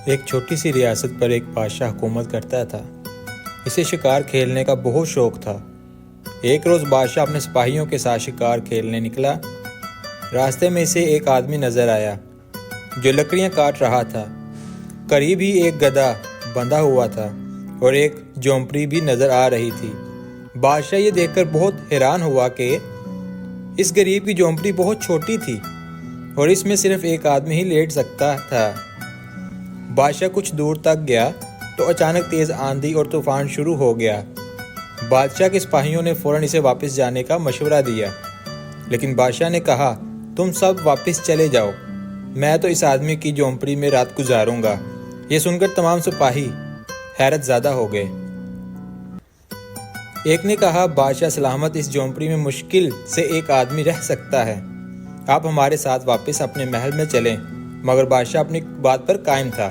ایک چھوٹی سی ریاست پر ایک بادشاہ حکومت کرتا تھا۔ اسے شکار کھیلنے کا بہت شوق تھا۔ ایک روز بادشاہ اپنے سپاہیوں کے ساتھ شکار کھیلنے نکلا۔ راستے میں اسے ایک آدمی نظر آیا جو لکڑیاں کاٹ رہا تھا۔ قریب ہی ایک گدھا بندھا ہوا تھا اور ایک جھونپڑی بھی نظر آ رہی تھی۔ بادشاہ یہ دیکھ کر بہت حیران ہوا کہ اس غریب کی جھونپڑی بہت چھوٹی تھی اور اس میں صرف ایک آدمی ہی لیٹ سکتا تھا۔ بادشاہ کچھ دور تک گیا تو اچانک تیز آندھی اور طوفان شروع ہو گیا۔ بادشاہ کے سپاہیوں نے فوراً اسے واپس جانے کا مشورہ دیا، لیکن بادشاہ نے کہا تم سب واپس چلے جاؤ، میں تو اس آدمی کی جھونپڑی میں رات گزاروں گا۔ یہ سن کر تمام سپاہی حیرت زدہ ہو گئے۔ ایک نے کہا بادشاہ سلامت، اس جھونپڑی میں مشکل سے ایک آدمی رہ سکتا ہے، آپ ہمارے ساتھ واپس اپنے محل میں چلیں۔ مگر بادشاہ اپنی بات پر قائم تھا۔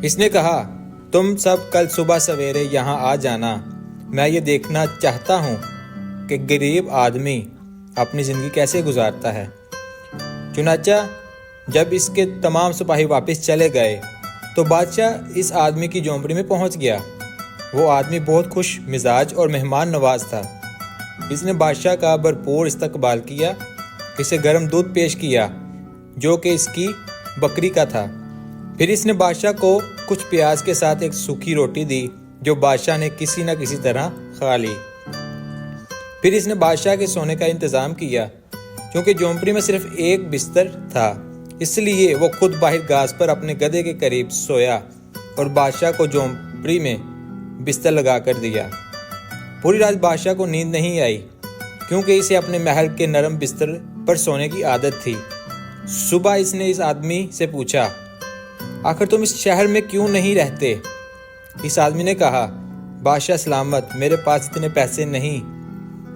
اس نے کہا تم سب کل صبح سویرے یہاں آ جانا، میں یہ دیکھنا چاہتا ہوں کہ غریب آدمی اپنی زندگی کیسے گزارتا ہے۔ چنانچہ جب اس کے تمام سپاہی واپس چلے گئے تو بادشاہ اس آدمی کی جھونپڑی میں پہنچ گیا۔ وہ آدمی بہت خوش مزاج اور مہمان نواز تھا۔ اس نے بادشاہ کا بھرپور استقبال کیا، اسے گرم دودھ پیش کیا جو کہ اس کی بکری کا تھا۔ پھر اس نے بادشاہ کو کچھ پیاز کے ساتھ ایک سوکھی روٹی دی جو بادشاہ نے کسی نہ کسی طرح کھا لی۔ پھر اس نے بادشاہ کے سونے کا انتظام کیا۔ کیونکہ جھونپڑی میں صرف ایک بستر تھا، اس لیے وہ خود باہر گھاس پر اپنے گدھے کے قریب سویا اور بادشاہ کو جھونپڑی میں بستر لگا کر دیا۔ پوری رات بادشاہ کو نیند نہیں آئی کیونکہ اسے اپنے محل کے نرم بستر پر سونے کی عادت تھی۔ صبح اس نے اس آدمی سے پوچھا آخر تم اس شہر میں کیوں نہیں رہتے؟ اس آدمی نے کہا بادشاہ سلامت، میرے پاس اتنے پیسے نہیں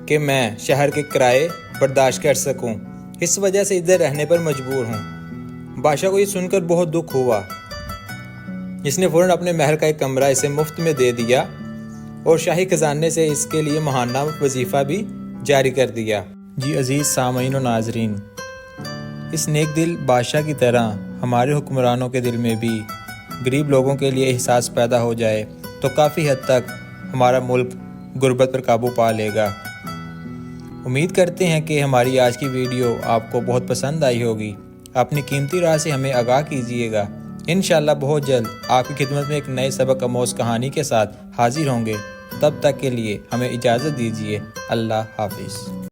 کہ میں شہر کے کرائے برداشت کر سکوں، اس وجہ سے ادھر رہنے پر مجبور ہوں۔ بادشاہ کو یہ سن کر بہت دکھ ہوا۔ اس نے فوراً اپنے محل کا ایک کمرہ اسے مفت میں دے دیا اور شاہی خزانے سے اس کے لیے ماہانہ وظیفہ بھی جاری کر دیا۔ جی عزیز سامعین و ناظرین، اس نیک دل بادشاہ کی طرح ہمارے حکمرانوں کے دل میں بھی غریب لوگوں کے لیے احساس پیدا ہو جائے تو کافی حد تک ہمارا ملک غربت پر قابو پا لے گا۔ امید کرتے ہیں کہ ہماری آج کی ویڈیو آپ کو بہت پسند آئی ہوگی۔ اپنی قیمتی رائے سے ہمیں آگاہ کیجیے گا۔ انشاءاللہ بہت جلد آپ کی خدمت میں ایک نئے سبق آموز کہانی کے ساتھ حاضر ہوں گے۔ تب تک کے لیے ہمیں اجازت دیجیے۔ اللہ حافظ۔